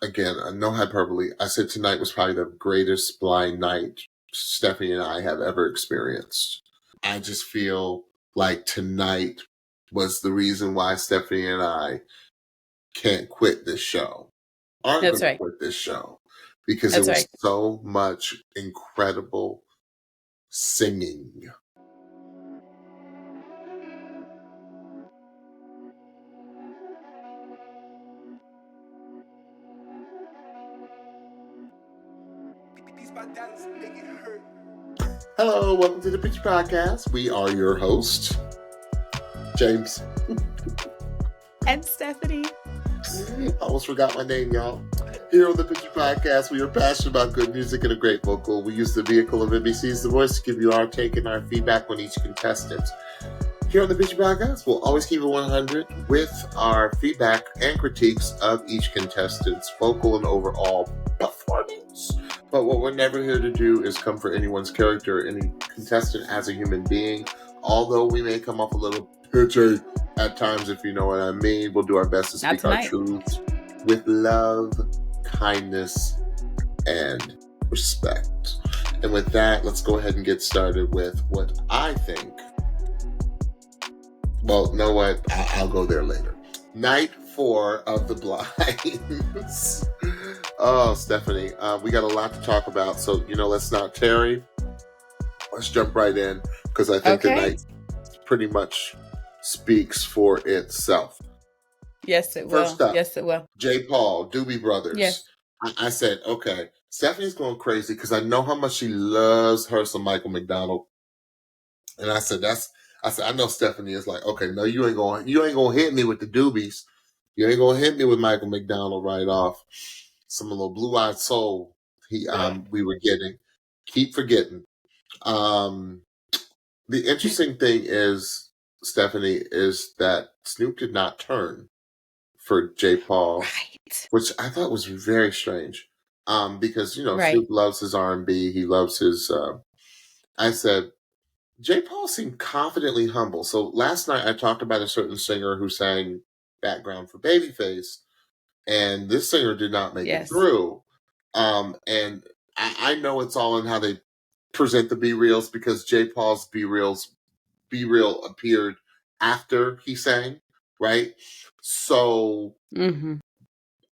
again, no hyperbole. I said tonight was probably the greatest blind night Stephanie and I have ever experienced. I just feel like tonight was the reason why Stephanie and I can't quit this show. Aren't That's going to right. quit this show because That's it was right. so much incredible singing. Hello, welcome to the Pitch Podcast. We are your hosts, James And Stephanie. I almost forgot my name, y'all. Here on the Pitch Podcast, we are passionate about good music and a great vocal. We use the vehicle of NBC's The Voice to give you our take and our feedback on each contestant. Here on the Pitch Podcast, we'll always keep it 100 with our feedback and critiques of each contestant's vocal and overall performance. But what we're never here to do is come for anyone's character, any contestant as a human being. Although we may come off a little pitchy at times, if you know what I mean, we'll do our best to speak our truths with love, kindness, and respect. And with that, let's go ahead and get started with what I think. Well, you know what? I'll go there later. Night 4 of the Blinds. Oh, Stephanie, we got a lot to talk about. So, let's not tarry. Let's jump right in because I think the night pretty much speaks for itself. Yes, it First will. up, yes, it will. J.Paul, Doobie Brothers. Yes. I said, okay, Stephanie's going crazy because I know how much she loves her some Michael McDonald. And I said, I know Stephanie is like, okay, no, you ain't gonna hit me with the Doobies. You ain't gonna hit me with Michael McDonald right off. Some little blue-eyed soul we were getting. Keep forgetting. The interesting thing is, Stephanie, is that Snoop did not turn for J.Paul, right. Which I thought was very strange. Because right. Snoop loves his R&B, he loves his. I said, J.Paul seemed confidently humble. So last night I talked about a certain singer who sang background for Babyface, and this singer did not make it through. And I know it's all in how they present the B-Reels because J.Paul's B-Reel appeared after he sang, right? So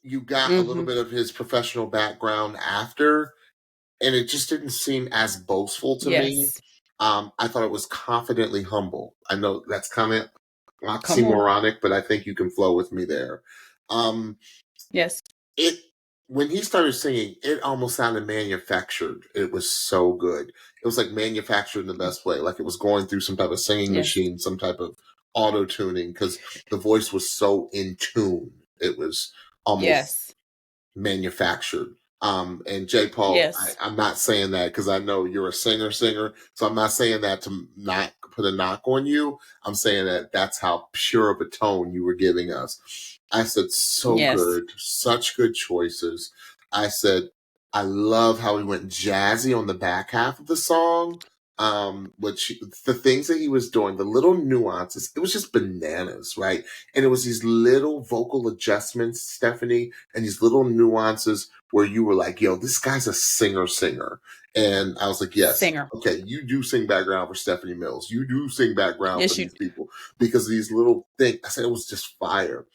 you got a little bit of his professional background after, and it just didn't seem as boastful to me. I thought it was confidently humble. I know that's kind of oxymoronic, but I think you can flow with me there. Yes. When he started singing, it almost sounded manufactured. It was so good. It was like manufactured in the best way. Like it was going through some type of singing machine, some type of auto-tuning, because the voice was so in tune. It was almost manufactured. And J.Paul, I'm not saying that because I know you're a singer, so I'm not saying that to not put a knock on you. I'm saying that that's how pure of a tone you were giving us. I said, good, such good choices. I said, I love how he went jazzy on the back half of the song. Which the things that he was doing, the little nuances, it was just bananas, right? And it was these little vocal adjustments, Stephanie, and these little nuances where you were like, yo, this guy's a singer. And I was like, yes. Singer. Okay, you do sing background for Stephanie Mills. You do sing background for these people. Because these little things, I said it was just fire.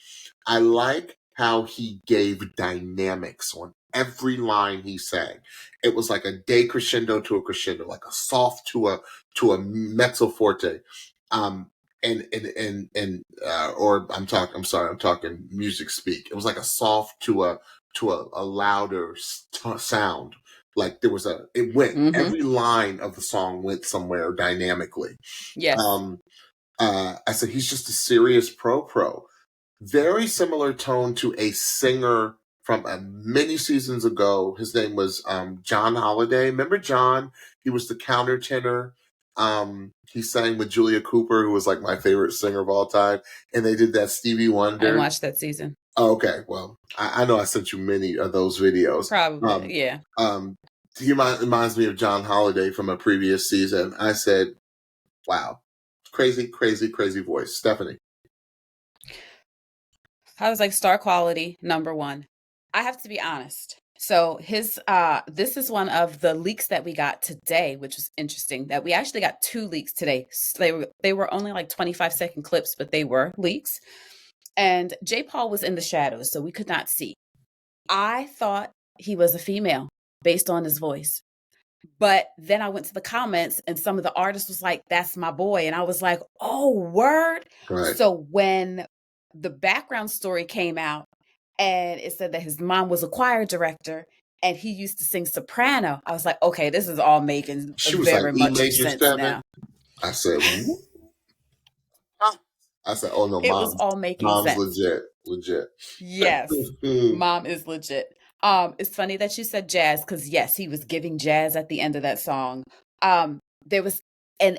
I like how he gave dynamics on every line he sang. It was like a decrescendo to a crescendo, like a soft to a mezzo forte. I'm talking music speak. It was like a soft to a louder sound. Like there was every line of the song went somewhere dynamically. Yes. I said, he's just a serious pro. Very similar tone to a singer from many seasons ago. His name was John Holiday. Remember John? He was the countertenor. He sang with Julia Cooper, who was like my favorite singer of all time. And they did that Stevie Wonder. I watched that season. Oh, okay. Well, I know I sent you many of those videos. Probably, yeah. He reminds me of John Holiday from a previous season. I said, wow. Crazy voice. Stephanie. I was like, star quality, number one. I have to be honest. So this is one of the leaks that we got today, which was interesting. That we actually got 2 leaks today. They were only like 25-second clips, but they were leaks. And J.Paul was in the shadows, so we could not see. I thought he was a female based on his voice. But then I went to the comments and some of the artists was like, "That's my boy." And I was like, "Oh, word." Right. So when the background story came out and it said that his mom was a choir director and he used to sing soprano, I was like, okay, this is all making very much sense now. I said, I said, oh no, it was all making sense. Legit. Yes, mom is legit. It's funny that you said jazz because yes, he was giving jazz at the end of that song. There was an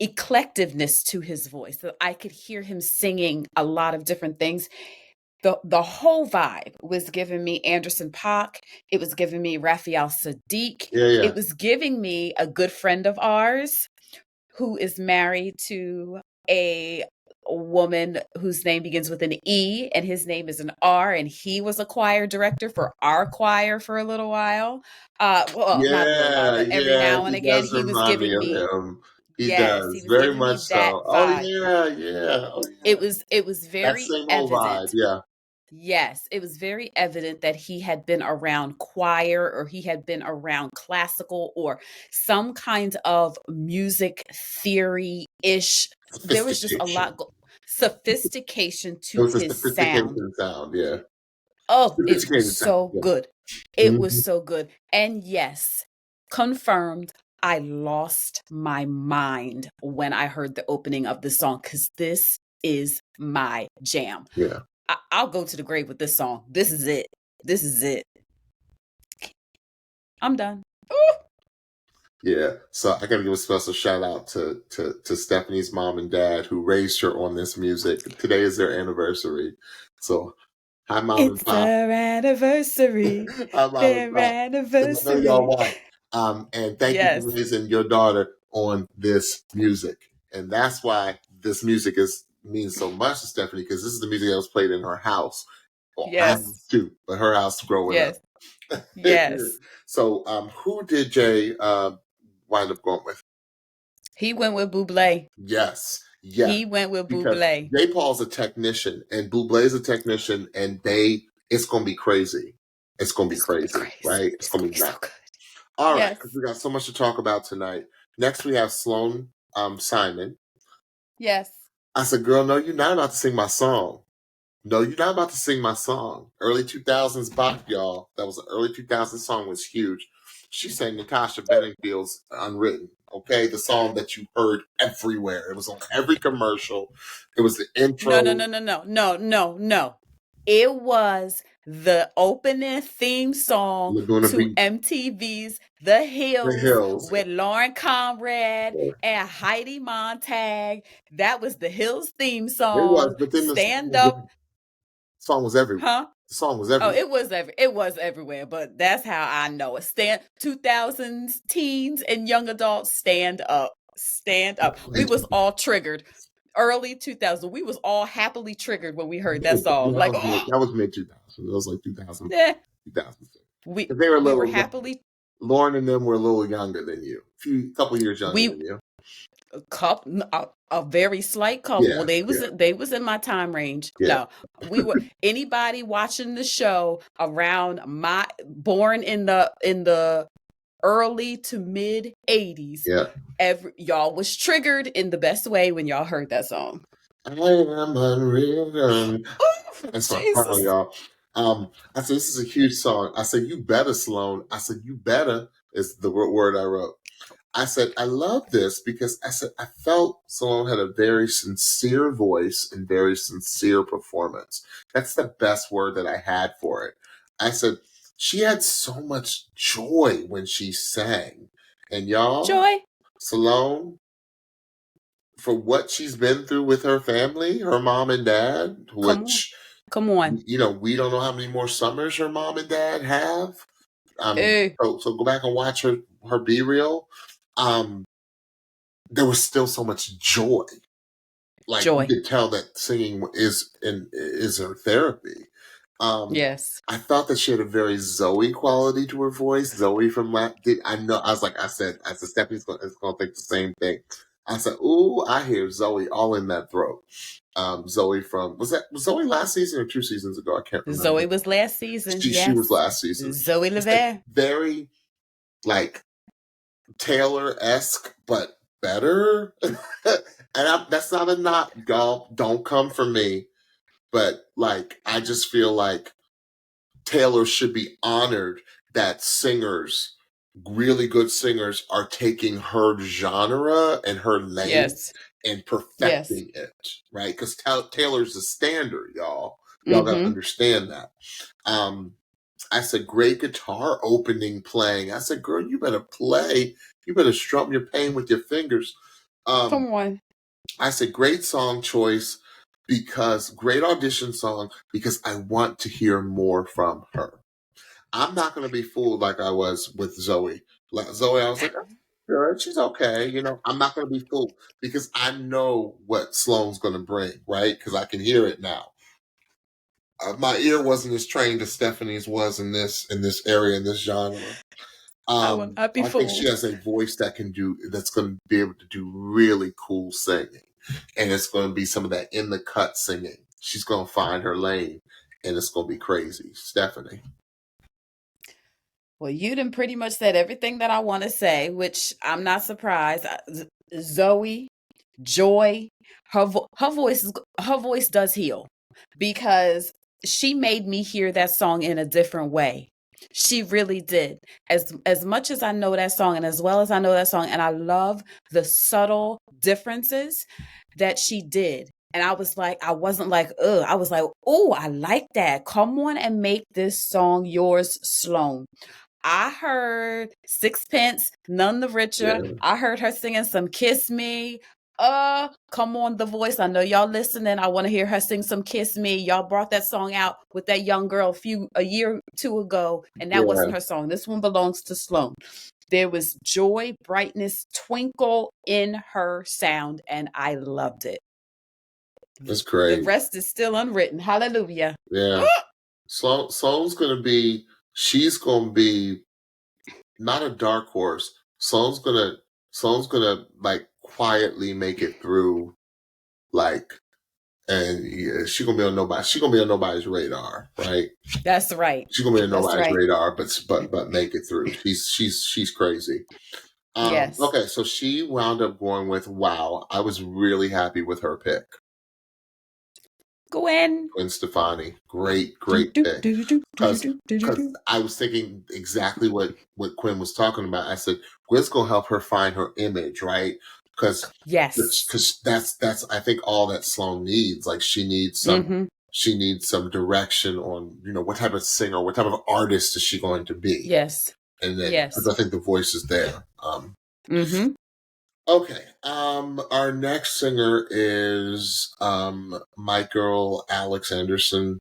eclectiveness to his voice, so I could hear him singing a lot of different things. The whole vibe was giving me Anderson .Paak. It was giving me Raphael Saadiq. Yeah. It was giving me a good friend of ours who is married to a woman whose name begins with an E and his name is an R, and he was a choir director for our choir for a little while. Not a little while, but every now and again he was giving me him. He yes, does he was very giving much me that so. vibe. Oh yeah. It was That very same old evident. vibe, yeah. Yes, it was very evident that he had been around choir or he had been around classical or some kind of music theory-ish. There was just a lot sophistication to his sound. Yeah. Oh, it was so good. It was so good. And yes, confirmed, I lost my mind when I heard the opening of the song because this is my jam. Yeah. I'll go to the grave with this song. This is it. This is it. I'm done. Ooh. Yeah. So I gotta give a special shout out to Stephanie's mom and dad who raised her on this music. Today is their anniversary. So hi, mom and pop. It's their anniversary. Hi, mom and pop. Anniversary. I know y'all watch. And thank you for raising your daughter on this music. And that's why this music means so much to Stephanie, because this is the music that was played in her house. Well, yes. Too, but her house growing up. Yes. So who did Jay wind up going with? He went with Bublé. Yes. Yeah. He went with Bublé. J.Paul's a technician and Bublé's a technician, and it's gonna be crazy. It's gonna be crazy, right? It's gonna be so good. All right, because we got so much to talk about tonight. Next we have Sloane Simon. Yes. I said, girl, no, you're not about to sing my song. No, you're not about to sing my song. Early 2000s Bach, y'all. That was an early 2000s song, was huge. She sang Natasha Bedingfield's Unwritten, okay? The song that you heard everywhere. It was on every commercial. It was the intro. No. It was the opening theme song to MTV's The Hills with Lauren Conrad and Heidi Montag. That was the Hills theme song. It was, but then Stand Up. Song was everywhere. Huh? The song was everywhere. Oh, it was everywhere, but that's how I know it. 2000s teens and young adults, stand up. Stand up. We was all triggered. Early 2000s, we was all happily triggered when we heard that song. That was mid 2000s. It was like 2000. Yeah. 2006. We were happily. Lauren and them were a little younger than you. A couple years younger than you. A very slight couple. Yeah, they was in my time range. Yeah. No, we were anybody watching the show around born in the early to mid 80s. Yeah. Y'all was triggered in the best way when y'all heard that song. I am unreal. That's my song, y'all. I said, this is a huge song. I said, you better, Sloane. I said, you better is the word I wrote. I said, I love this because I said, I felt Sloane had a very sincere voice and very sincere performance. That's the best word that I had for it. I said, she had so much joy when she sang. And y'all, joy. Sloane, for what she's been through with her family, her mom and dad, which, come on. You know, we don't know how many more summers her mom and dad have. So go back and watch her Be Real. There was still so much joy. Like, you could tell that singing is her therapy. Yes. I thought that she had a very Zoe quality to her voice. Zoe from I know. I said Stephanie's going to think the same thing. I said, "Ooh, I hear Zoe all in that throat." Zoe from was Zoe last season or 2 seasons ago? I can't remember. Zoe was last season. She was last season. Zoe Levere. Very like Taylor-esque, but better. And that's not a knock, y'all. Don't come for me. But like, I just feel like Taylor should be honored that singers, really good singers, are taking her genre and her lane and perfecting it, right? Because Taylor's the standard, y'all. Y'all gotta understand that. I said, great guitar opening playing. I said, girl, you better play. You better strum your pain with your fingers. Come on. I said, great song choice great audition song because I want to hear more from her. I'm not going to be fooled like I was with Zoe. Like Zoe, I was like, oh, sure, she's okay. You know, I'm not going to be fooled because I know what Sloane's going to bring, right? Because I can hear it now. My ear wasn't as trained as Stephanie's was in this area, in this genre. I think she has a voice that's going to be able to do really cool singing. And it's going to be some of that in the cut singing. She's going to find her lane and it's going to be crazy. Stephanie. Well, you done pretty much said everything that I want to say, which I'm not surprised. Zoe, Joy, her voice does heal because she made me hear that song in a different way. She really did. As much as I know that song and as well as I know that song, and I love the subtle differences that she did. And I was like, I wasn't like, ugh. I was like, oh, I like that. Come on and make this song yours, Sloane. I heard Sixpence, None the Richer. Yeah. I heard her singing some Kiss Me. Come on, The Voice. I know y'all listening. I want to hear her sing some Kiss Me. Y'all brought that song out with that young girl a year or two ago, and that wasn't her song. This one belongs to Sloane. There was joy, brightness, twinkle in her sound, and I loved it. That's great. The rest is still unwritten. Hallelujah. Yeah. Sloane's going to be, she's going to be not a dark horse. Sloane's going to like quietly make it through, like, and yeah, she's going to be on nobody's radar, right? That's right. She's going to be on nobody's radar, but make it through. She's crazy. Yes. Okay, so she wound up going with Wow. I was really happy with her pick. Gwen Stefani. Great pick. Because I was thinking exactly what Gwen was talking about. I said, Gwen's going to help her find her image, right? Because that's I think all that Sloane needs. Like she needs some direction on, you know, what type of singer, what type of artist is she going to be? Yes. And then because I think the voice is there. Okay. Our next singer is Michael Alexandersson.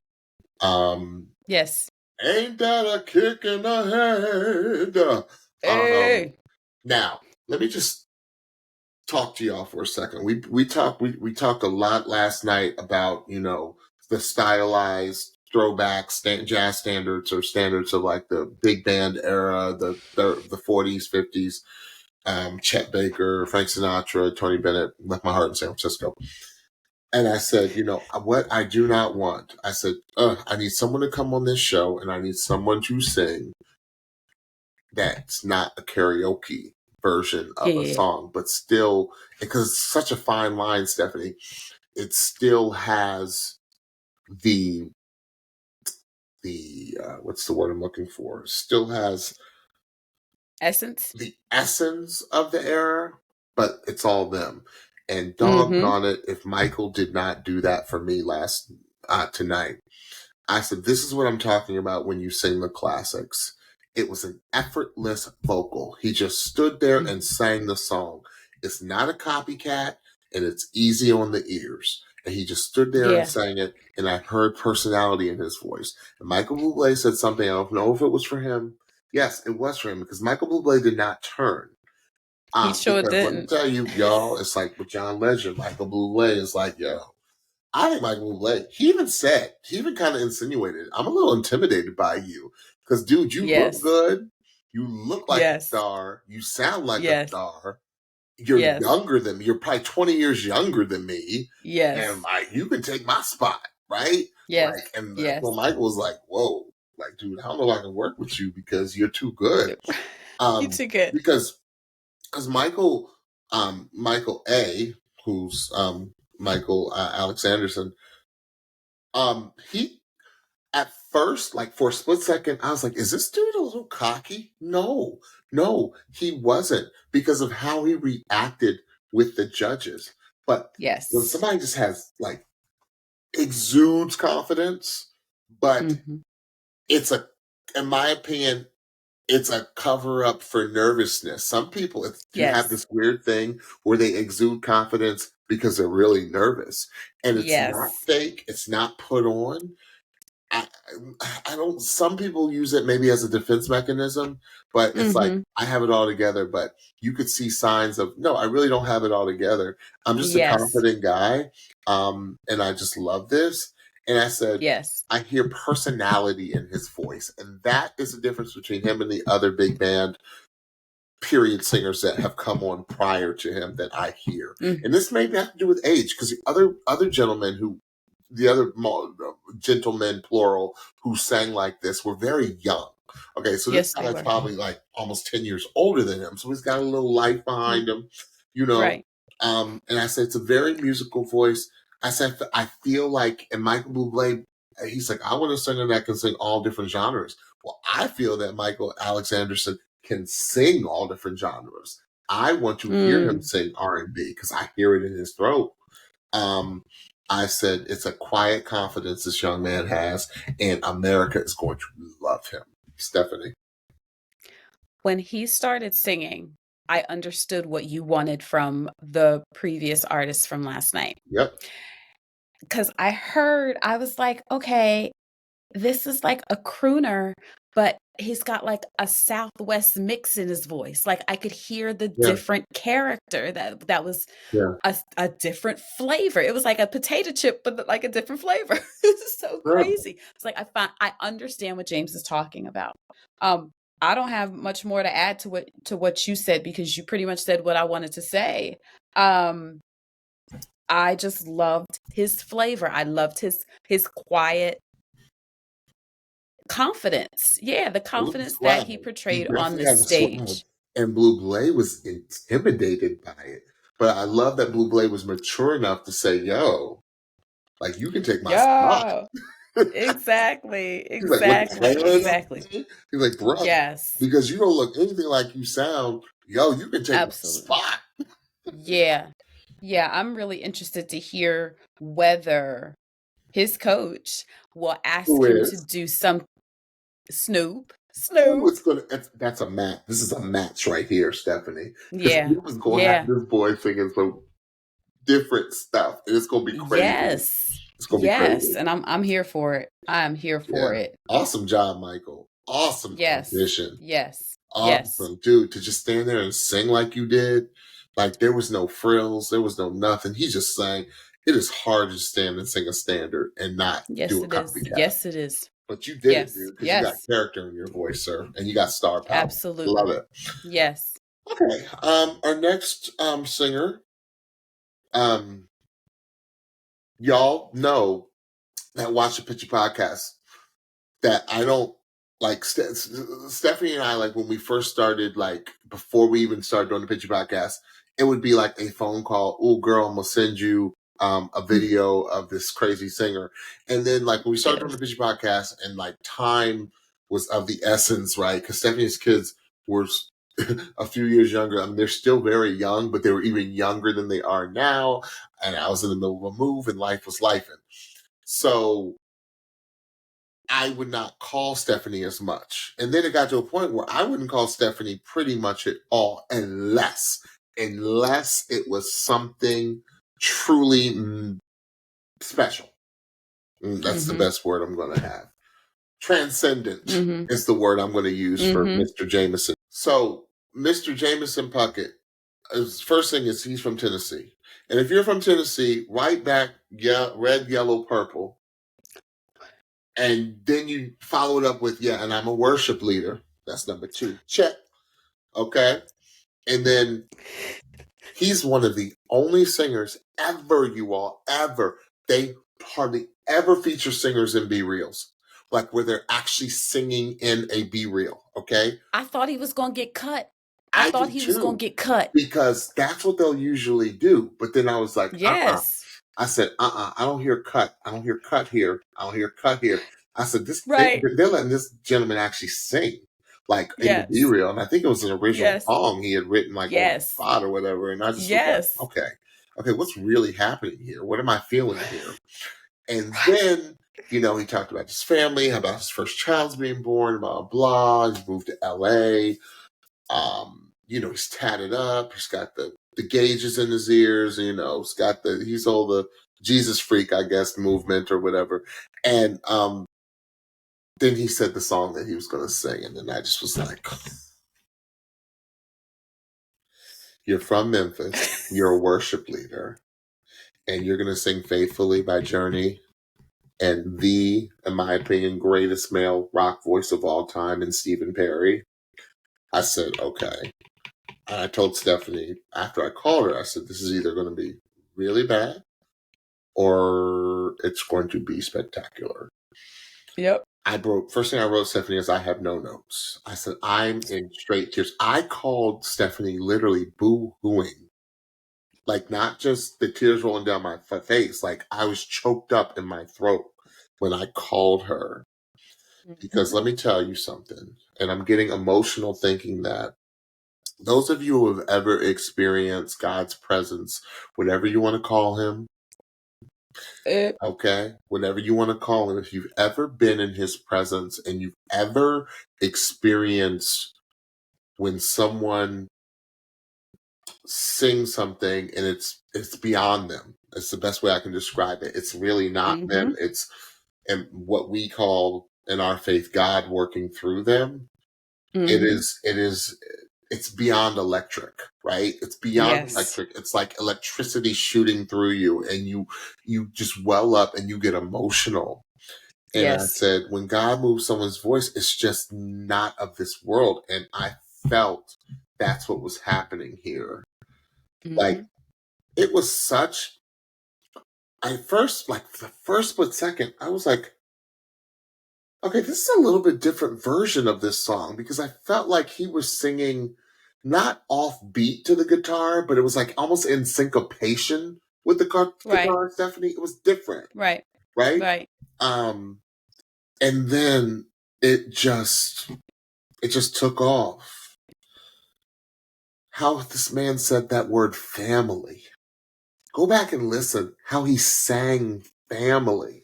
Yes. Ain't that a kick in the head? Hey. Now, let me just talk to y'all for a second. We talked a lot last night about, you know, the stylized throwback jazz standards or standards of like the big band era, the 40s, 50s. Chet Baker, Frank Sinatra, Tony Bennett, Left My Heart in San Francisco. And I said, you know, what I do not want. I said, I need someone to come on this show and I need someone to sing that's not a karaoke version of a song, but still, because it's such a fine line, Stephanie, it still has the what's the word I'm looking for? Still has the essence of the era, but it's all them. And doggone it, if Michael did not do that for me tonight. I said, this is what I'm talking about when you sing the classics. It was an effortless vocal. He just stood there and sang the song. It's not a copycat, and it's easy on the ears. And he just stood there and sang it, and I heard personality in his voice. And Michael Bublé said something, I don't know if it was for him. Yes, it was for him, because Michael Bublé did not turn. He sure didn't. Let me tell you, y'all, it's like with John Legend. Michael Bublé is like, yo, I think Michael Bublé, he even kind of insinuated, I'm a little intimidated by you. Because, dude, you look good. You look like a star. You sound like a star. You're younger than me. You're probably 20 years younger than me. And, like, you can take my spot, right? Like, and well, Michael was like, whoa. Like, dude, I don't know if I can work with you because you're too good. You're too good. Because Michael A., who's Michael Alexandersson, he at first, like for a split second, I was like, is this dude a little cocky? No, he wasn't, because of how he reacted with the judges. But when somebody just has like exudes confidence, but it's in my opinion, it's a cover up for nervousness. Some people have this weird thing where they exude confidence because they're really nervous, and it's not fake. It's not put on. I don't. Some people use it maybe as a defense mechanism, but it's like I have it all together. But you could see signs of no, I really don't have it all together. I'm just a confident guy, and I just love this. And I said, I hear personality in his voice, and that is the difference between him and the other big band period singers that have come on prior to him that I hear. And this may have to do with age, because the other gentlemen gentlemen plural who sang like this were very young. Okay, so this guy's probably like almost 10 years older than him, so he's got a little life behind him, you know. Right. And I said it's a very musical voice. I said I feel like, and Michael Bublé, he's like, I want a singer that can sing all different genres. Well, I feel that Michael Alexandersson can sing all different genres. I want to hear him sing R&B because I hear it in his throat. I said it's a quiet confidence this young man has, and America is going to love him. Stephanie. When he started singing, I understood what you wanted from the previous artist from last night. Yep. Because I was like, okay, this is like a crooner, but he's got like a Southwest mix in his voice. Like I could hear the different character that was a different flavor. It was like a potato chip, but like a different flavor. It's so crazy. It's like I understand what James is talking about. I don't have much more to add to what you said, because you pretty much said what I wanted to say. I just loved his flavor. I loved his quiet confidence. Yeah, the confidence that he portrayed on the stage. And Bublé was intimidated by it. But I love that Bublé was mature enough to say, yo, like, you can take my spot. Exactly. He's like, exactly. He's like, bro, because you don't look anything like you sound. Yo, you can take my spot. Yeah. I'm really interested to hear whether his coach will ask him to do some Snoop. That's a match. This is a match right here, Stephanie. Yeah. He was going to have this boy singing some different stuff, and it's going to be crazy. It's going to be crazy. And I'm here for it. I'm here for it. Awesome job, Michael. Awesome audition. Awesome, dude, to just stand there and sing like you did. Like, there was no frills, there was no nothing. He just sang. It is hard to stand and sing a standard and not do a copycat. Yes, it is. But you did it, dude, because you got character in your voice, sir, and you got star power. Absolutely. Love it. Yes. Okay. Our next singer, y'all know that Watch the Picture podcast that I don't like. Stephanie and I, like, when we first started, like, before we even started doing the Picture podcast, it would be like a phone call. Oh, girl, I'm gonna send you a video of this crazy singer. And then, like, when we started doing the Picture podcast, and like time was of the essence, right? Because Stephanie's kids were a few years younger. I mean, they're still very young, but they were even younger than they are now. And I was in the middle of a move, and life was lifing. So I would not call Stephanie as much. And then it got to a point where I wouldn't call Stephanie pretty much at all unless it was something truly special. That's the best word I'm going to have. Transcendent is the word I'm going to use for Mr. Jamison. So, Mr. Jamison Puckett, his first thing is he's from Tennessee. And if you're from Tennessee, write back red, yellow, purple. And then you follow it up with, and I'm a worship leader. That's number 2. Check. Okay. And then he's one of the only singers ever, you all, ever. They hardly ever feature singers in B-reels. Like where they're actually singing in a B-reel. Okay. I thought he was going to get cut. I thought did he was going too, to get cut. because that's what they'll usually do. But then I was like, Yes. I said, I don't hear cut. I don't hear cut here. I don't hear cut here. I said, Right. they're letting this gentleman actually sing, like in the Yes. B-reel. And I think it was an original Yes. song he had written, like on the Yes. spot or whatever. And I just was like, okay, what's really happening here? What am I feeling here? And then, he talked about his family, about his first child's being born, blah, blah. He's moved to LA. He's tatted up. He's got the gauges in his ears. He's all the Jesus freak, I guess, movement or whatever. And then he said the song that he was going to sing, and then I just was like, "You're from Memphis. You're a worship leader, and you're going to sing "Faithfully" by Journey." And in my opinion, greatest male rock voice of all time, in Stephen Perry. I said, okay. And I told Stephanie after I called her, I said, this is either going to be really bad or it's going to be spectacular. Yep. First thing I wrote Stephanie is, I have no notes. I said, I'm in straight tears. I called Stephanie literally boo-hooing. Like, not just the tears rolling down my face. Like, I was choked up in my throat when I called her. Because let me tell you something, and I'm getting emotional thinking that those of you who have ever experienced God's presence, whatever you want to call him, okay, whatever you want to call him, if you've ever been in his presence and you've ever experienced when someone sings something and it's beyond them, it's the best way I can describe it. It's really not them. It's and what we call in our faith God working through them. It's beyond electric, right? It's beyond electric. It's like electricity shooting through you, and you just well up and you get emotional. And I said, when God moves someone's voice, it's just not of this world. And I felt that's what was happening here. Like, it was such, the first split second, I was like, okay, this is a little bit different version of this song, because I felt like he was singing not off beat to the guitar, but it was like almost in syncopation with the guitar, Stephanie. It was different. Right. And then it just took off. How this man said that word family. Go back and listen how he sang family.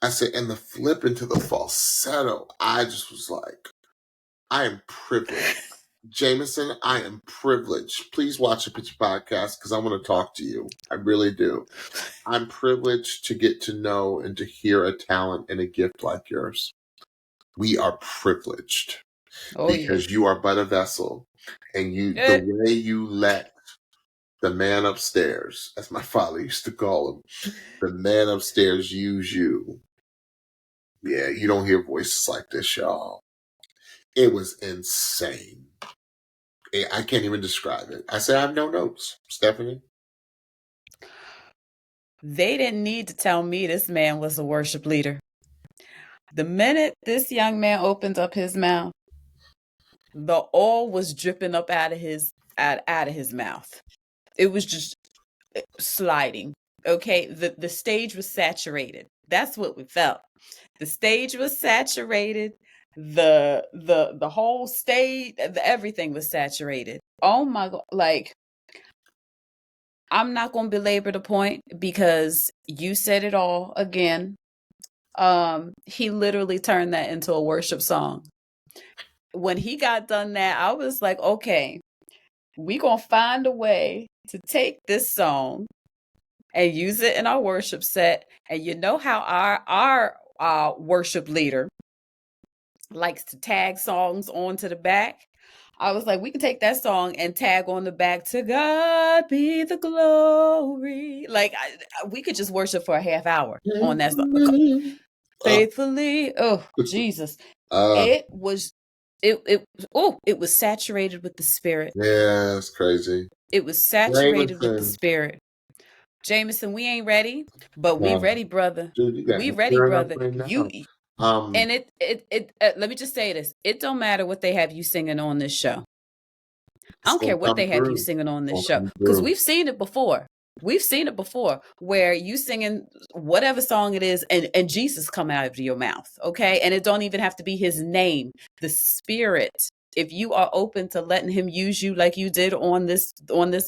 I said, and the flip into the falsetto, I just was like, I am privileged. Jamison, I am privileged. Please watch a Picture Podcast because I want to talk to you. I really do. I'm privileged to get to know and to hear a talent and a gift like yours. We are privileged because you are but a vessel, and the way you let the man upstairs, as my father used to call him, the man upstairs use you. Yeah, you don't hear voices like this, y'all. It was insane. I can't even describe it. I said, I have no notes. Stephanie? They didn't need to tell me this man was a worship leader. The minute this young man opened up his mouth, the oil was dripping up out of his mouth. It was just sliding. Okay, the stage was saturated. That's what we felt. The stage was saturated. The whole stage, everything was saturated. Oh my God! Like, I'm not gonna belabor the point because you said it all again. He literally turned that into a worship song. When he got done that, I was like, okay, we gonna find a way to take this song and use it in our worship set. And you know how our worship leader likes to tag songs onto the back. I was like, we can take that song and tag on the back, to God be the glory. Like, we could just worship for a half hour on that song. Faithfully. Oh, Jesus. It was, it was saturated with the Spirit. Yeah, it's crazy. It was saturated with the Spirit. Jamison, we ain't ready, but we ready, brother. Dude, you got We ready, brother. You, now. and let me just say this. It don't matter what they have you singing on this show. I don't care what they have you singing on this show, because we've seen it before. We've seen it before where you singing whatever song it is and Jesus come out of your mouth. Okay. And it don't even have to be his name, the Spirit. If you are open to letting him use you like you did on this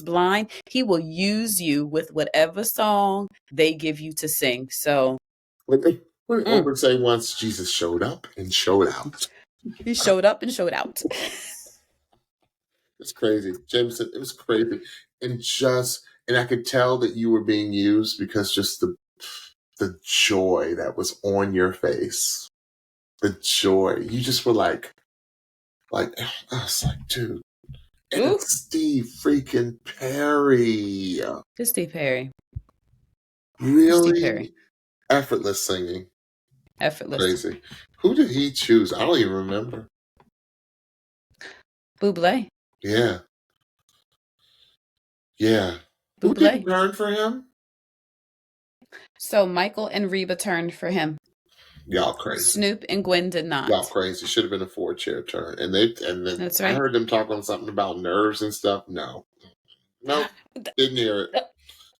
blind, he will use you with whatever song they give you to sing. So what they would say once, Jesus showed up and showed out. He showed up and showed out. It's crazy. Jamison, it was crazy. And I could tell that you were being used because just the joy that was on your face. The joy. You just were like I was like, dude. And it's Steve freaking Perry. It's Steve Perry. Really? Steve Perry. Effortless singing. Effortless. Crazy. Who did he choose? I don't even remember. Bublé. Yeah. Yeah. Bublé. Who didn't turn for him? So Michael and Reba turned for him. Y'all crazy. Snoop and Gwen did not. Y'all crazy. Should have been a 4-chair turn. And then that's right. I heard them talk on something about nerves and stuff. No. Nope. Didn't hear it.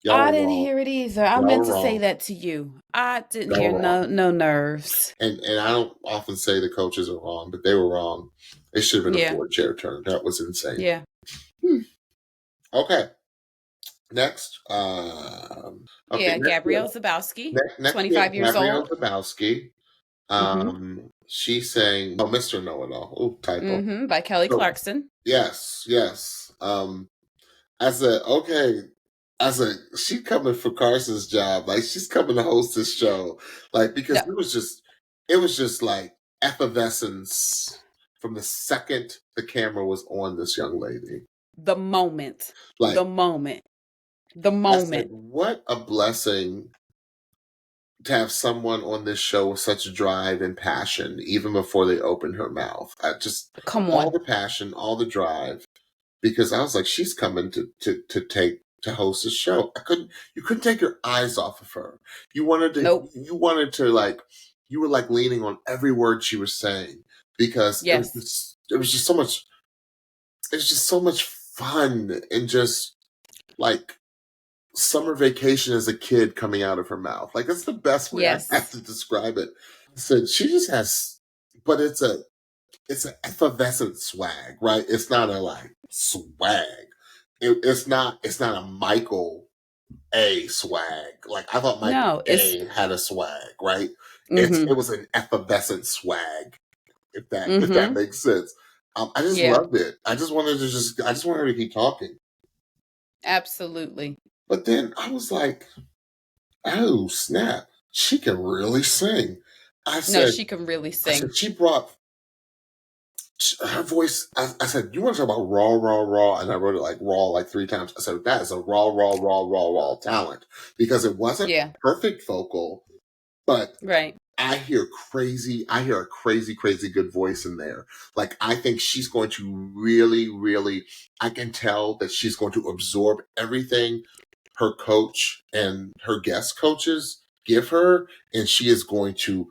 I didn't hear it either. I meant to say that to you. I didn't hear no nerves. And I don't often say the coaches are wrong, but they were wrong. It should have been a 4-chair turn. That was insane. Yeah. Okay. Next. Gabrielle Zabosky. 25 years Gabrielle old. Zabosky. She sang Mr. Know-It-All. Oh, typo. By Kelly Clarkson. Yes. She coming for Carson's job. Like, she's coming to host this show. Like, because it was just like effervescence from the second the camera was on this young lady. The moment. I said, what a blessing to have someone on this show with such drive and passion, even before they opened her mouth. All the passion, all the drive, because I was like, she's coming to host a show. You couldn't take your eyes off of her. You wanted to you were like leaning on every word she was saying, because it was just so much. It was just so much fun, and just like summer vacation as a kid coming out of her mouth. Like, that's the best way I have to describe it. So she just has, but it's an effervescent swag, right? It's not a like swag. It's not a Michael A swag. Like, I thought Michael A had a swag, right? It was an effervescent swag, if that makes sense. I just loved it. I just wanted her to keep talking. Absolutely. But then I was like, oh, snap. She can really sing. She can really sing. I said, she brought her voice. I said, you want to talk about raw, raw, raw? And I wrote it like raw like 3 times. I said, that is a raw, raw, raw, raw, raw talent. Because it wasn't perfect vocal, but I hear a crazy, crazy good voice in there. Like, I think she's going to really, really, I can tell that she's going to absorb everything her coach and her guest coaches give her, and she is going to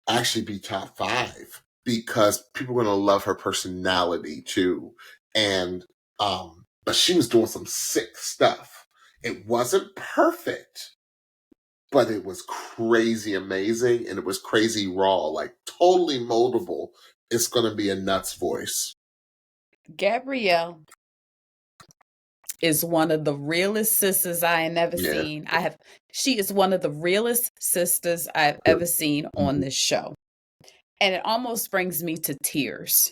actually be top 5, because people are going to love her personality too. And, but she was doing some sick stuff. It wasn't perfect, but it was crazy amazing, and it was crazy raw, like totally moldable. It's going to be a nuts voice. Gabrielle is one of the realest sisters I have ever seen. She is one of the realest sisters I've ever seen on this show. And it almost brings me to tears,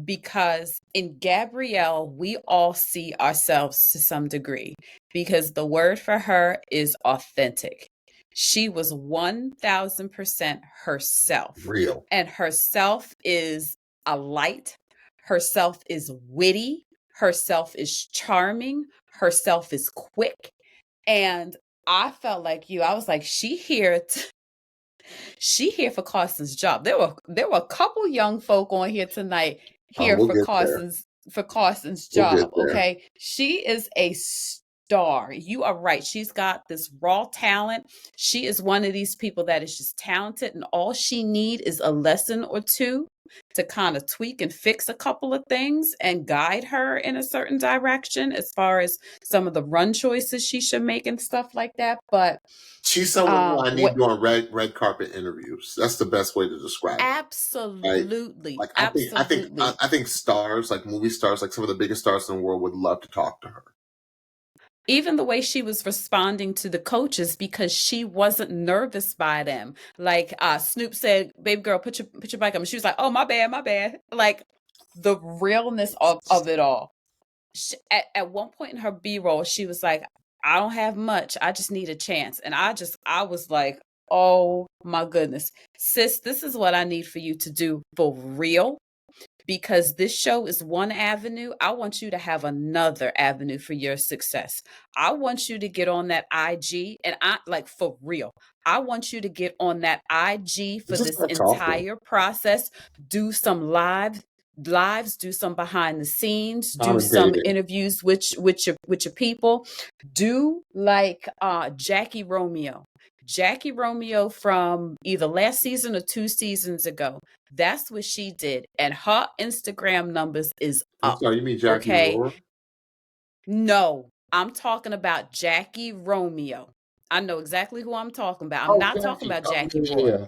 because in Gabrielle, we all see ourselves to some degree, because the word for her is authentic. She was 1000% herself. Real. And herself is a light. Herself is witty. Herself is charming. Herself is quick. And I felt like you. I was like, she here for Carson's job. There were a couple young folk on here tonight here We'll for get there. Carson's We'll get job. there. Okay. She is a star. You are right. She's got this raw talent. She is one of these people that is just talented, and all she need is a lesson or two to kind of tweak and fix a couple of things and guide her in a certain direction as far as some of the run choices she should make and stuff like that. But she's someone who I need doing red carpet interviews. That's the best way to describe it. Absolutely. Like Absolutely. I think stars, like movie stars, like some of the biggest stars in the world would love to talk to her. Even the way she was responding to the coaches, because she wasn't nervous by them. Like Snoop said, "Baby girl, put your bike up." And she was like, "Oh, my bad." Like the realness of it all. At one point in her B-roll, she was like, "I don't have much. I just need a chance." And I was like, "Oh my goodness, sis, this is what I need for you to do for real." Because this show is one avenue. I want you to have another avenue for your success. I want you to get on that IG, and I like, for real, I want you to get on that IG for this entire process. Do some lives, do some behind the scenes, do some interviews with your people. Do like Jackie Romeo from either last season or 2 seasons ago. That's what she did. And her Instagram numbers is up. You mean Jackie Roar? No, I'm talking about Jackie Romeo. I know exactly who I'm talking about. I'm not talking about Jackie Roar.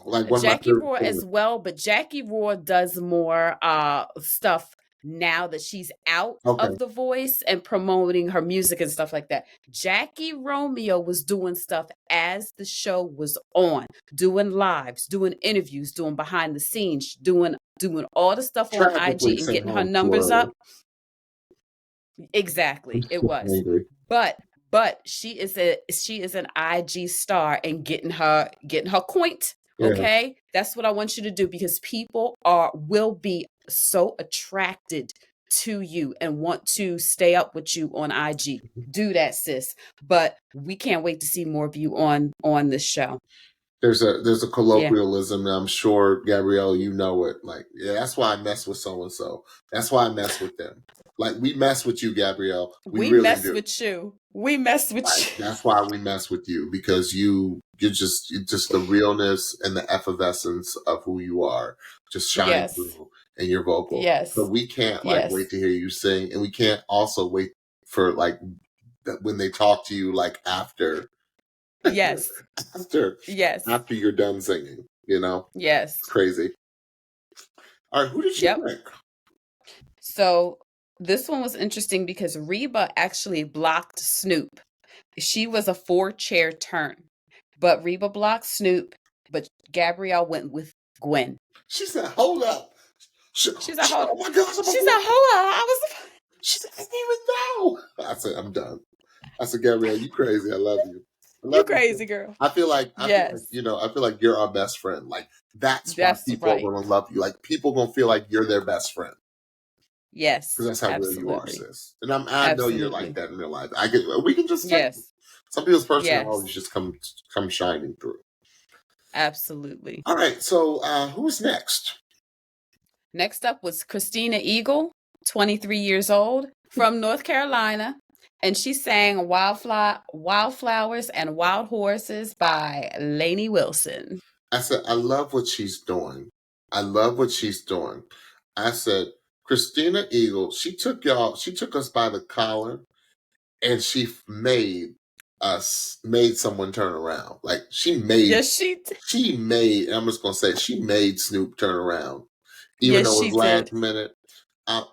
Like Jackie Roar as well, but Jackie Roar does more stuff now that she's out of The Voice and promoting her music and stuff like that. Jackie Romeo was doing stuff as the show was on, doing lives, doing interviews, doing behind the scenes, doing all the stuff on IG and getting her numbers up. Exactly, it was. But she is an IG star and getting her coint. Okay, that's what I want you to do, because people will be so attracted to you and want to stay up with you on IG. Do that, sis. But we can't wait to see more of you on this show. There's a colloquialism, and I'm sure, Gabrielle, you know it. Like, yeah, that's why I mess with so and so. That's why I mess with them. Like, we mess with you, Gabrielle. We really mess with you. We mess with you. That's why we mess with you, because you're just the realness and the effervescence of who you are just shine through in your vocal. So we can't wait to hear you sing, and we can't also wait for when they talk to you after. Yes. After you're done singing, Yes. It's crazy. All right, who did you pick? So this one was interesting because Reba actually blocked Snoop. She was a 4-chair turn, but Reba blocked Snoop, but Gabrielle went with Gwen. She said, "Hold up." She's like, "Hold up." Oh my gosh. She's like, "Hold up." She said, "I didn't even know." I said, "I'm done." I said, "Gabrielle, you crazy. I love you. You crazy, girl." I feel like you're our best friend. Like, that's why people are going to love you. Like, people going to feel like you're their best friend. Yes. Because that's how real you are, sis. And I know you're like that in real life. We can just some people's personalities just come shining through. Absolutely. All right. So who's next? Next up was Christina Eagle, 23 years old, from North Carolina. And she sang Wildflowers and Wild Horses by Lainey Wilson. I said, I love what she's doing. I said, Christina Eagle, she took us by the collar, and she made someone turn around. Like, she made, I'm just going to say, she made Snoop turn around. Even though it was last minute. I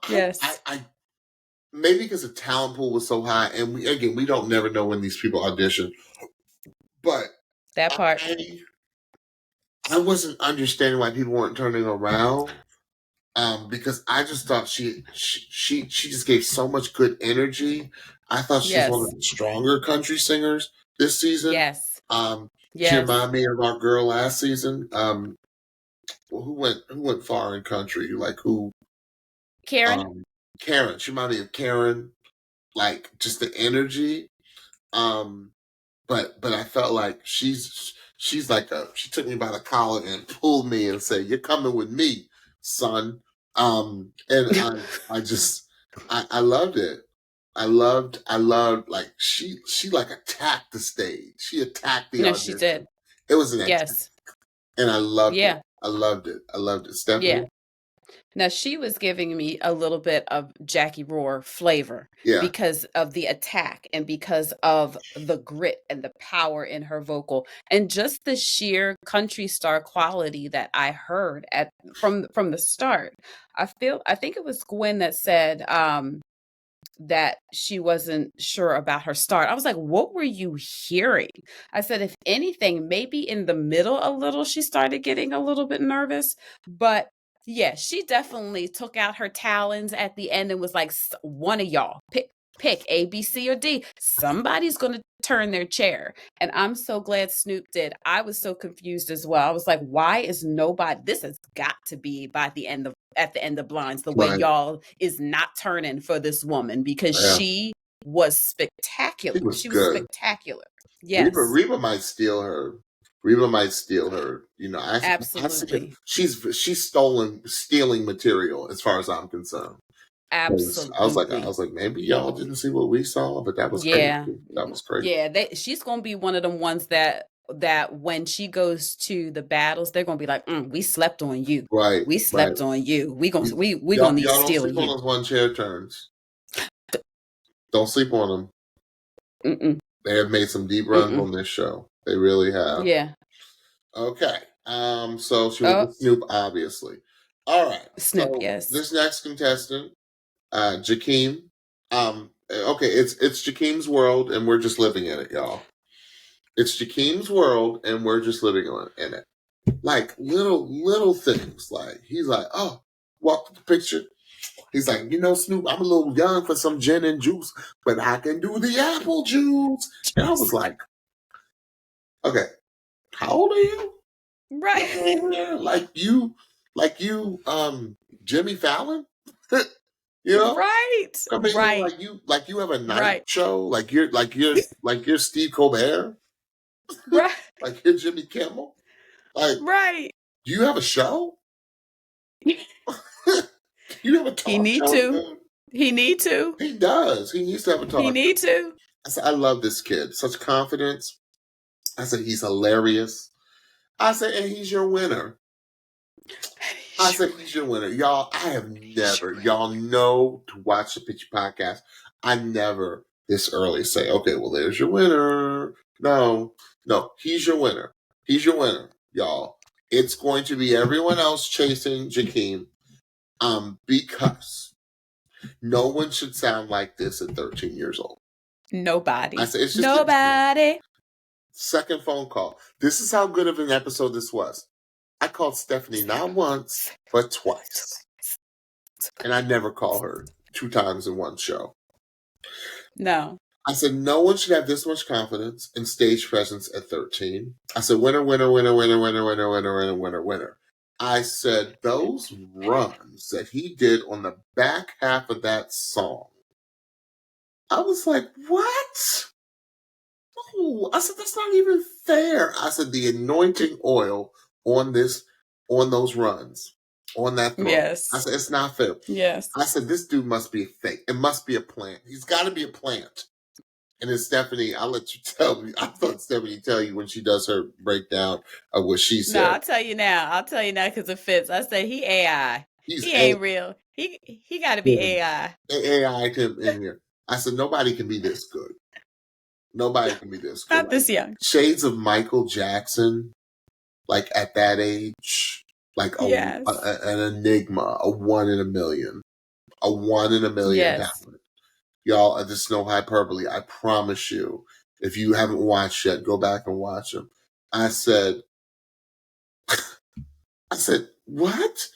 maybe because the talent pool was so high, and we don't never know when these people audition. But that part, I wasn't understanding why people weren't turning around. Because I just thought she just gave so much good energy. I thought she was one of the stronger country singers this season. She reminded me of our girl last season. Who went far in country? Like, who? Karen? Karen. She reminded me of Karen, like just the energy. But I felt like she's like she took me by the collar and pulled me and said, "You're coming with me, son." And I loved it. I loved like she like attacked the stage. She attacked the No, audition. she did. It was an attack. Yes. And I loved Yeah. it. I loved it. I loved it. Stephanie? Yeah. Now, she was giving me a little bit of Jackie Roar flavor Yeah. because of the attack and because of the grit and the power in her vocal and just the sheer country star quality that I heard from the start. I think it was Gwen that said that she wasn't sure about her start. I was like, what were you hearing? I said, if anything, maybe in the middle a little, she started getting a little bit nervous, but yeah, she definitely took out her talons at the end and was like, one of y'all pick A, B, C, or D. Somebody's going to turn their chair. And I'm so glad Snoop did. I was so confused as well. I was like, why is nobody, this has got to be at the end of Blinds, the way y'all is not turning for this woman because she was spectacular. She was spectacular. Yes. Reba might steal her. You know, absolutely. She's stealing material as far as I'm concerned. Absolutely. I was like, maybe y'all didn't see what we saw, but that was crazy. That was crazy. Yeah, she's gonna be one of them ones that when she goes to the battles, they're gonna be like, we slept on you. Right. We slept on you. We gonna need to steal you. Y'all don't sleep on those one chair turns. Don't sleep on them. Mm-mm. They have made some deep runs on this show. They really have. Yeah. Okay. So she went with Snoop, obviously. All right. Snoop, so yes. This next contestant, Jaukeem. Okay, it's Jaukeem's world, and we're just living in it, y'all. It's Jaukeem's world, and we're just living in it. Like little things. Like he's like, oh, walk the picture. He's like, you know, Snoop, I'm a little young for some gin and juice, but I can do the apple juice. And I was like, okay, how old are you? Right. Like you, Jimmy Fallon? You know? Right. I mean, right. like you have a night show, like you're Steve Colbert. Right. Like you're Jimmy Kimmel. Like do you have a show? You have a talk He need show? to. He need to. He does. He needs to have a talk. He need to. I said, I love this kid. Such confidence. I said, he's hilarious. I said, and he's your winner. I said, he's your winner. Y'all, I have never, y'all know to watch the Pitchy Podcast, I never this early say, okay, well, there's your winner. No, he's your winner. He's your winner, y'all. It's going to be everyone else chasing Jaukeem, because no one should sound like this at 13 years old. Nobody. I said, it's just nobody. Second phone call. This is how good of an episode this was. I called Stephanie not once, but twice. And I never call her 2 times in one show. No. I said, no one should have this much confidence in stage presence at 13. I said, winner, winner, winner, winner, winner, winner, winner, winner, winner, winner. I said, those runs that he did on the back half of that song, I was like, what? Oh, I said, that's not even fair. I said, the anointing oil on those runs, on that throw. Yes. I said, it's not fair. Yes. I said, this dude must be a fake. It must be a plant. He's got to be a plant. And then Stephanie, I'll let you tell me. I thought Stephanie tell you when she does her breakdown of what she said. No, I'll tell you now because it fits. I said he AI. He ain't real. He got to be AI. AI in here. I said nobody can be this good. Nobody can be this good. Not this young. Shades of Michael Jackson, like at that age, like an enigma, a 1 in a million, a 1 in a million talent. Y'all, this is no hyperbole. I promise you. If you haven't watched yet, go back and watch them. I said, what?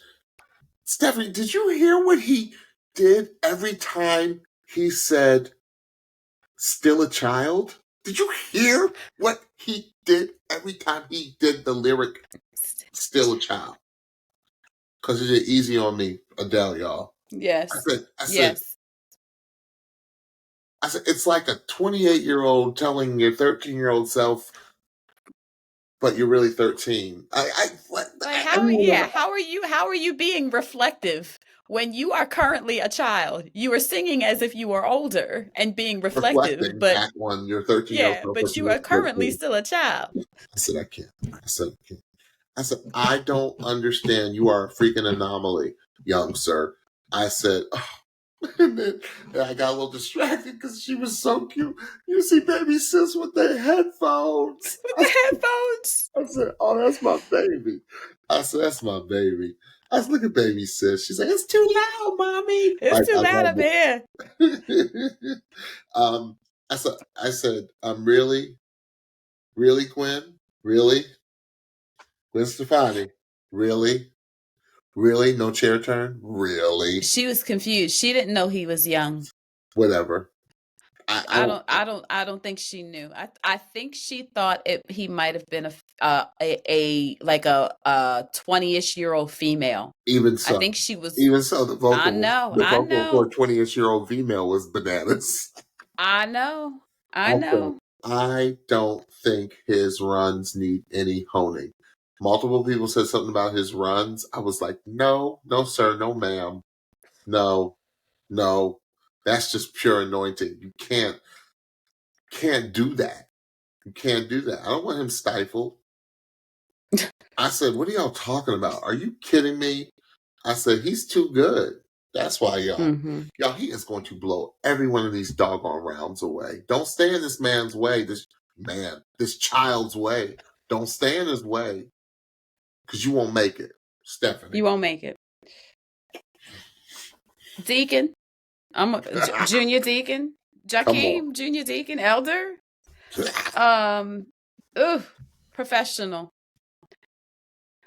Stephanie, did you hear what he did every time he said, still a child? Did you hear what he did every time he did the lyric, still a child? Because it did Easy on Me, Adele, y'all. Yes. I said, Yes. it's like a 28-year-old telling your 13-year-old self, but you're really 13. How are you being reflective when you are currently a child? You are singing as if you were older and being reflective, reflecting but back on your 13-year-old self, but but you you're are currently 13. still a child. I said, I can't. I said, I don't understand. You are a freaking anomaly, young sir. I said, oh. And then I got a little distracted because she was so cute. You see baby sis with the headphones. With the headphones. I said, oh, that's my baby. I said, that's my baby. I said, look at baby sis. She's like, it's too loud, mommy. It's too I loud love up here. it. I said, really, really, Gwen, really, Gwen Stefani, really, really, no chair turn, really. She was confused. She didn't know he was young. Whatever. I don't think she knew. I think she thought he might have been a 20-ish-year-old female. Even so. I think she was. Even so, the vocal. I know. For a 20-ish-year-old female was bananas. I know. I don't think his runs need any honing. Multiple people said something about his runs. I was like, no, sir, no, ma'am. No. That's just pure anointing. You can't do that. You can't do that. I don't want him stifled. I said, what are y'all talking about? Are you kidding me? I said, he's too good. That's why, y'all. Mm-hmm. Y'all, he is going to blow every one of these doggone rounds away. Don't stay in this man's way, this child's way. Don't stay in his way because you won't make it, Stephanie. You won't make it. Deacon, Junior Deacon, Jaukeem, Junior Deacon, Elder.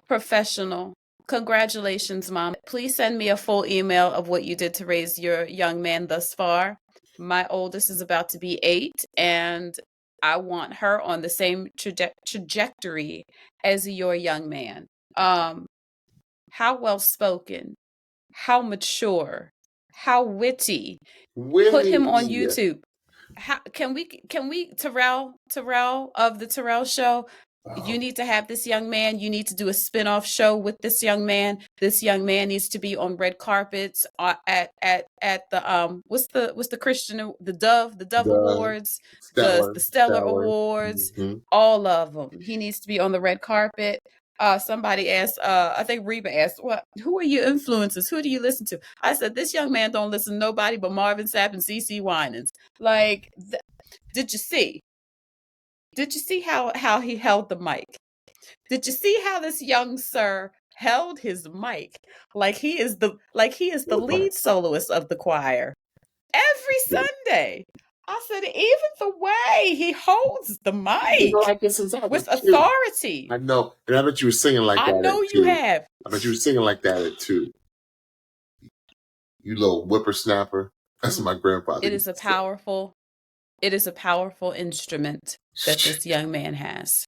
Professional. Congratulations, Mom. Please send me a full email of what you did to raise your young man thus far. My oldest is about to be 8, and I want her on the same trajectory as your young man. How well spoken, how mature, how witty. Put him on YouTube. How can we Terrell of the Terrell Show? You need to have this young man. You need to do a spin-off show with this young man. This young man needs to be on red carpets at the what's the Christian, the Dove Awards, the Stellar Awards, all of them. He needs to be on the red carpet. Somebody asked, I think Reba asked, who are your influences? Who do you listen to? I said, this young man don't listen to nobody but Marvin Sapp and CeCe Winans. Like, did you see? Did you see how he held the mic? Did you see how this young sir held his mic like he is the lead soloist of the choir every Sunday? I said, even the way he holds the mic with authority. I know, and I bet you were singing like that. I know you have. I bet you were singing like that at 2. You little whippersnapper. That's my grandfather. It is a powerful instrument that this young man has.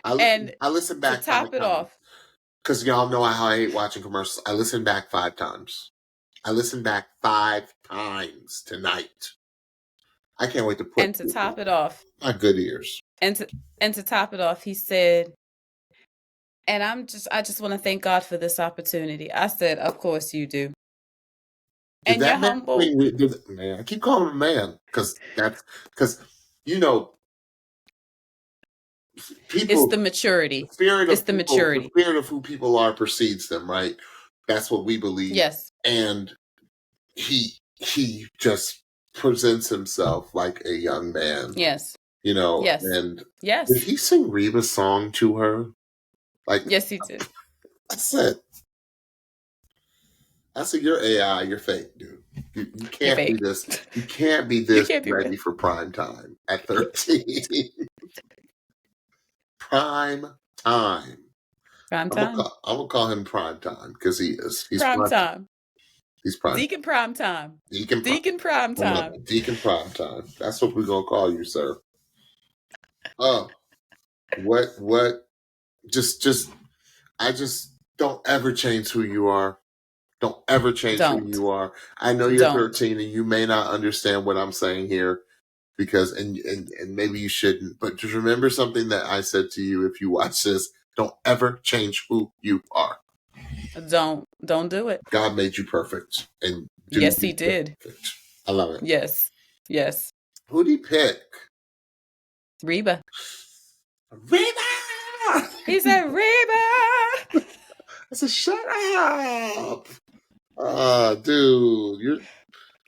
I listen back to top it off, because y'all know how I hate watching commercials. I listened back 5 times. I listened back 5 times tonight. I can't wait to put. And to top it off, my good ears. And to top it off, he said, and I just want to thank God for this opportunity. I said, of course you do. And you're humble. Man, I keep calling him man because you know. People, it's the maturity. The spirit of who people are precedes them, right? That's what we believe. Yes. And he just presents himself like a young man. Yes. You know. Yes. And yes. Did he sing Reba's song to her? Like, yes, he did. I said, you're AI, you're fake, dude. You can't be this. You can't be this ready for prime time at 13. Prime time. Prime time. I'm gonna call him prime time because he is. He's prime time. He's prime. Deacon prime time. Deacon prime time. Deacon prime time. That's what we're gonna call you, sir. Oh, what? Just. I just don't ever change who you are. Don't ever change who Don't. you are. I know you're Don't. 13 and you may not understand what I'm saying here because, and maybe you shouldn't, but just remember something that I said to you if you watch this. Don't ever change who you are. Don't do it. God made you perfect. And Yes, he did. Perfect. I love it. Yes. Yes. Who'd he pick? Reba. Reba! He said, Reba! I said, shut up! Dude, you're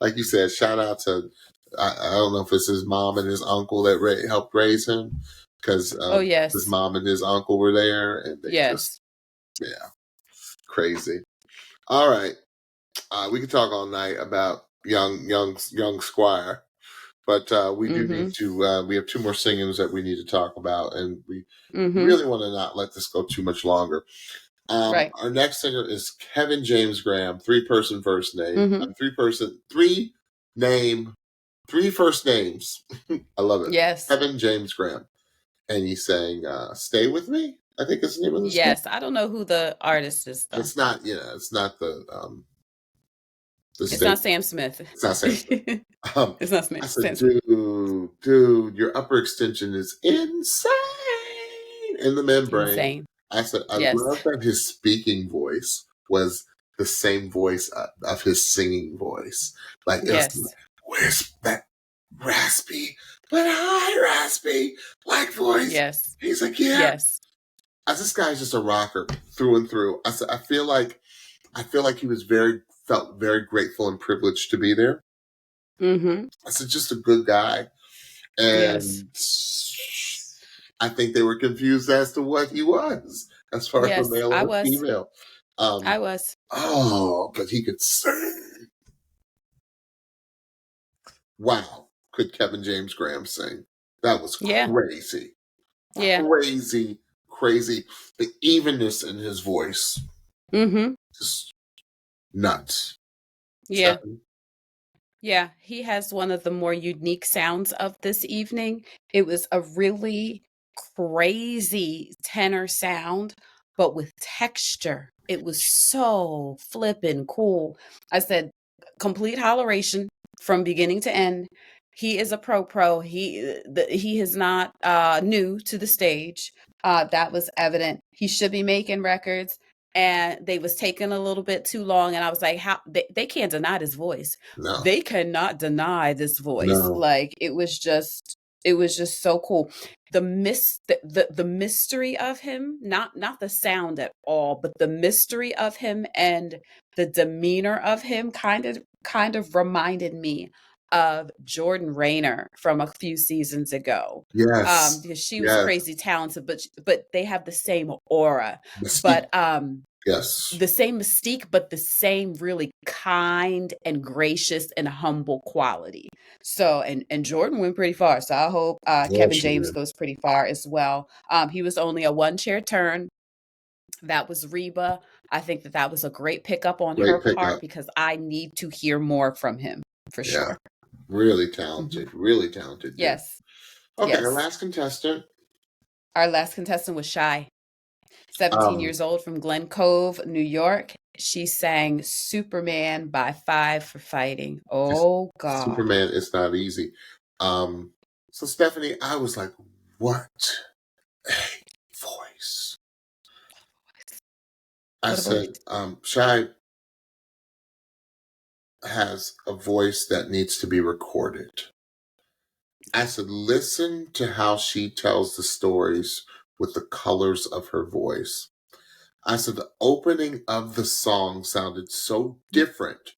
like you said. Shout out to I don't know if it's his mom and his uncle that helped raise him because yes, his mom and his uncle were there, and they just crazy. All right, we could talk all night about young Squire, but we do need to. We have two more singings that we need to talk about, and we really want to not let this go too much longer. Right. Our next singer is Kevin James Graham, 3-person first name, three first names. I love it. Yes. Kevin James Graham. And he sang Stay With Me, I think is the name of the song. Yes, I don't know who the artist is though. It's not, it's not the it's not Sam Smith. It's not Sam Smith. It's not Smith. I said, dude, your upper extension is insane in the membrane. Insane. I said, I love that his speaking voice was the same voice of his singing voice. Like, where's that raspy, but high raspy, like voice? Yes. He's like, yeah. Yes. This guy's just a rocker through and through. I said, I feel like he was felt very grateful and privileged to be there. I said, just a good guy. And I think they were confused as to what he was, as far as male or female. I was. Oh, but he could sing. Wow. Could Kevin James Graham sing? That was crazy. Yeah. Crazy. The evenness in his voice. Just nuts. Yeah. Seven. Yeah, he has one of the more unique sounds of this evening. It was a really crazy tenor sound, but with texture. It was so flippin' cool. I said, complete holleration from beginning to end. He is a pro. He is not new to the stage. That was evident. He should be making records. And they was taking a little bit too long. And I was like, how they can't deny this voice. No. They cannot deny this voice. No. Like, it was just so cool. The mystery of him, not the sound at all, but the mystery of him and the demeanor of him kind of reminded me of Jordan Rayner from a few seasons ago. Yes. Because she was crazy talented, but they have the same aura. Mystique. But the same mystique, but the same really kind and gracious and humble quality. So, and Jordan went pretty far. So I hope Kevin James goes pretty far as well. He was only a one-chair turn. That was Reba. I think that was a great pickup on her part because I need to hear more from him for sure. Really talented. Really talented. Yes. Okay, yes. Our last contestant was Shye. 17 years old from Glen Cove, New York. She sang Superman by 5 for Fighting. Oh, God. Superman is not easy. So, Stephanie, I was like, what a voice. I said, Shye has a voice that needs to be recorded. I said, listen to how she tells the stories with the colors of her voice. I said, the opening of the song sounded so different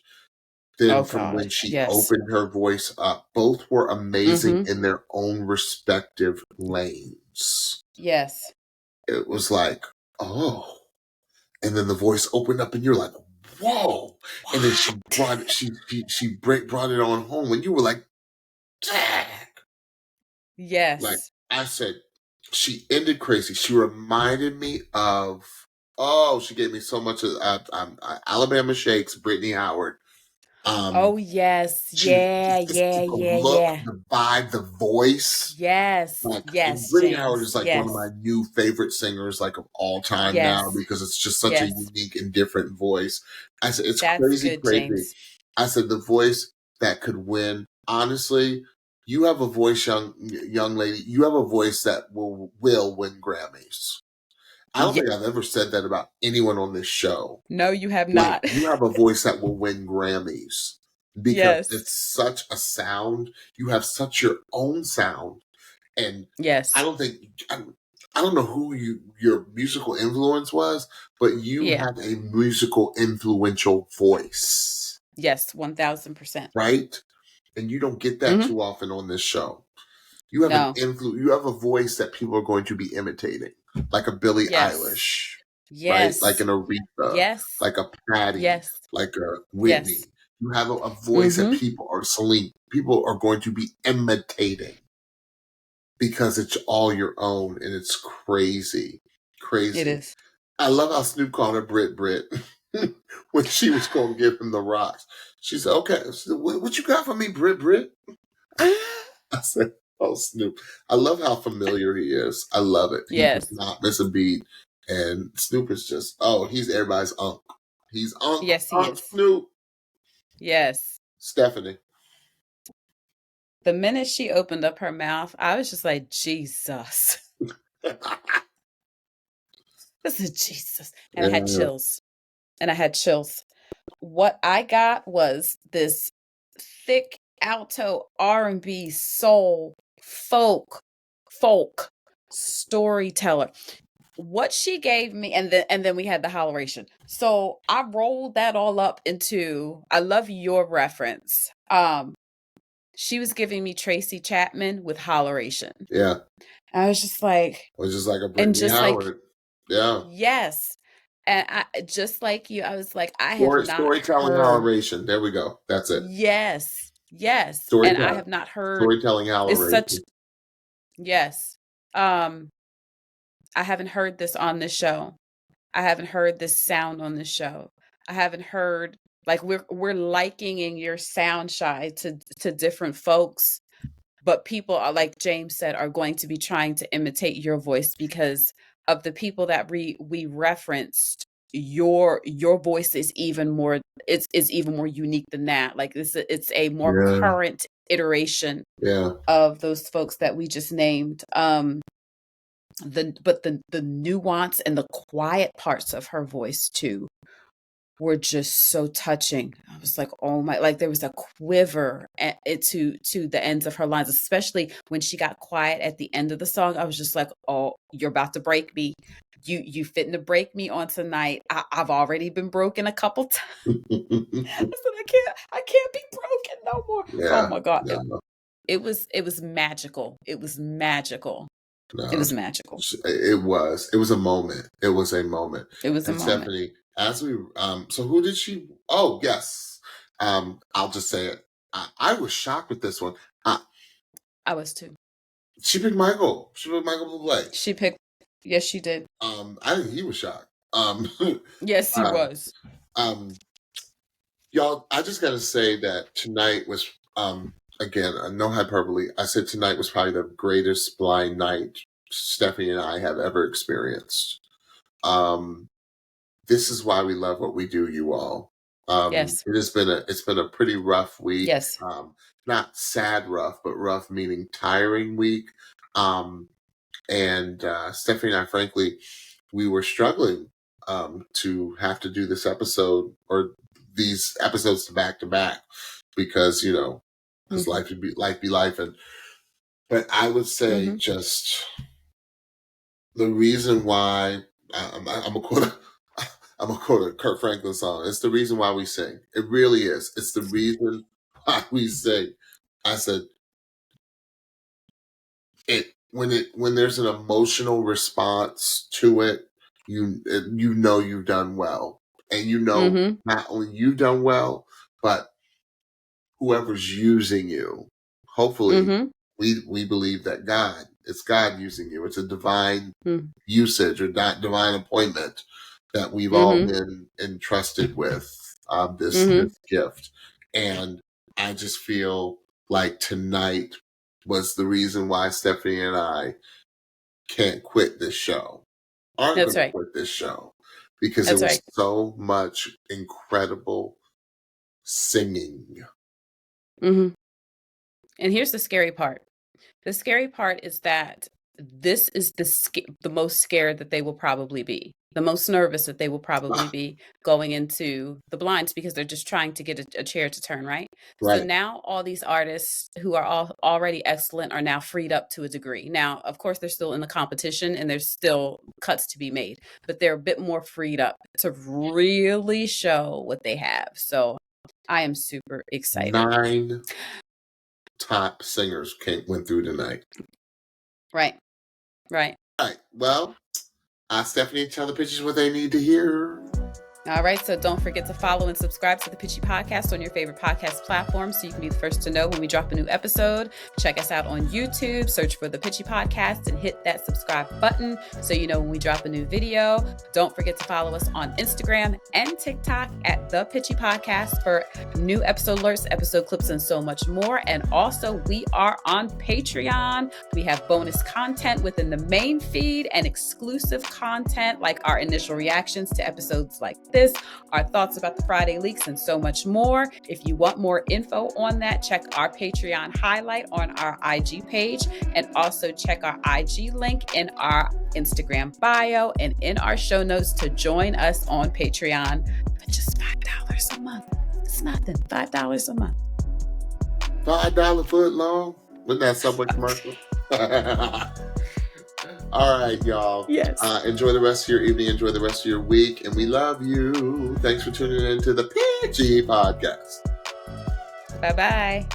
than from when she opened her voice up. Both were amazing in their own respective lanes. Yes. It was like, oh. And then the voice opened up and you're like, whoa. What? And then she brought it on home and you were like, dang. Yes. Like I said, she ended crazy. She reminded me of, she gave me so much of Alabama Shakes, Brittany Howard. Oh yes, yeah, Just yeah, the yeah, look, yeah. the vibe, the voice. Yes, Like, and yes, Brittany Howard James. is like one of my Yes, new favorite singers, like of all time now, yes, because it's just such a yes. unique and different voice. I said, it's That's crazy, good, crazy. James. I said, the voice that could win. Honestly, you have a voice, young lady. You have a voice that will win Grammys. I don't Yeah. think I've ever said that about anyone on this show. No, you have Like, not. you have a voice that will win Grammys because Yes, it's such a sound. You have such your own sound. And I yes, don't think, I don't know who your musical influence was, but you yeah, have a musical influential voice, yes, 1000%. right? And you don't get that Mm-hmm. too often on this show. You have No. you have a voice that people are going to be imitating, like a Billie Yes, Eilish, right? Like yes, an Aretha, yes, like a Patty, yes, like a yes. Whitney. You have a voice that Mm-hmm. people are going to be imitating because it's all your own, and it's crazy, It crazy. is. I love how Snoop called her Brit when she was going to give him the rocks. She said, "Okay, so what you got for me, Brit?" I said, "Oh, Snoop." I love how familiar he is. I love it. He does Yes, not miss a beat, and Snoop is just he's everybody's unk. He's yes, he Unc is. Snoop. Yes. Stephanie. The minute she opened up her mouth, I was just like, Jesus. This is Jesus. And I had Yeah, chills. And I had chills. What I got was this thick alto R&B soul folk storyteller. What she gave me, and then we had the holleration. So I rolled that all up into, I love your reference. She was giving me Tracy Chapman with holleration. yeah. I was just like, Which is like a and Brittany just like, Howard. Yeah. yes. And I just like you, I was like, I have not Storytelling heard. holleration. There we go. That's it. Yes, yes. And I Storytelling. have not heard. Storytelling It's such, holleration. yes. Um, I haven't heard this on this show. I haven't heard this sound on this show. I haven't heard, like, we're likening your sound, Shye, to different folks, but people are, like James said, are going to be trying to imitate your voice because of the people that we referenced. Your voice is even more, it's even more unique than that. Like, it's a more Yeah. current iteration Yeah. of those folks that we just named. The nuance and the quiet parts of her voice too were just so touching. I was like, oh my, like there was a quiver to the ends of her lines, especially when she got quiet at the end of the song. I was just like, oh, you're about to break me. You fitting to break me on tonight. I've already been broken a couple times. I said, I can't be broken no more. Oh Yeah. my God. No. It was magical. It was magical. It No. was magical. It was. It was a moment. It was a moment. It was a And moment. Stephanie, as we so who did she oh yes. I'll just say it. I was shocked with this one. I was too. She picked Michael. She picked Michael Bublé. She picked, yes, she did. I think he was shocked. Yes, he uh, was. um, y'all, I just gotta say that tonight was again, no hyperbole. I said tonight was probably the greatest blind night Stephanie and I have ever experienced. Um, this is why we love what we do, you all. Yes. It's been a pretty rough week. Yes. Not sad rough, but rough meaning tiring week. Um, and Stephanie and I, frankly, we were struggling to have to do this episode or these episodes to back because because Mm-hmm. life be life. And but I would say Mm-hmm. just the reason why I'm a quote. I'm gonna quote a Kurt Franklin song. It's the reason why we sing. It really is. It's the reason why we sing. I said when there's an emotional response to it, you know you've done well, and Mm-hmm. not only you've done well, but whoever's using you. Hopefully, Mm-hmm. we believe that it's God using you. It's a divine Mm-hmm. usage or divine appointment that we've all Mm-hmm. been entrusted with this Mm-hmm. gift. And I just feel like tonight was the reason why Stephanie and I can't quit this show. Aren't going to quit this show. Because there was so much incredible singing. Mm-hmm. And here's the scary part. The scary part is that this is the most scared that they will probably be, the most nervous that they will probably be going into the blinds, because they're just trying to get a chair to turn, right? So now all these artists who are all already excellent are now freed up to a degree. Now, of course, they're still in the competition and there's still cuts to be made, but they're a bit more freed up to really show what they have. So I am super excited. 9 top singers went through tonight. Right. All right. Well, Stephanie, tell the pitchers what they need to hear. All right, so don't forget to follow and subscribe to the Pitchy Podcast on your favorite podcast platform so you can be the first to know when we drop a new episode. Check us out on YouTube, search for the Pitchy Podcast and hit that subscribe button so you know when we drop a new video. Don't forget to follow us on Instagram and TikTok at the Pitchy Podcast for new episode alerts, episode clips, and so much more. And also, we are on Patreon. We have bonus content within the main feed and exclusive content like our initial reactions to episodes like this, our thoughts about the Friday leaks, and so much more. If you want more info on that, check our Patreon highlight on our IG page, and also check our IG link in our Instagram bio and in our show notes to join us on Patreon for just $5 a month. It's nothing. $5 a month. $5 foot long? Wasn't that Subway commercial? All right, y'all. Yes. Enjoy the rest of your evening. Enjoy the rest of your week. And we love you. Thanks for tuning in to the Pitchy Podcast. Bye-bye.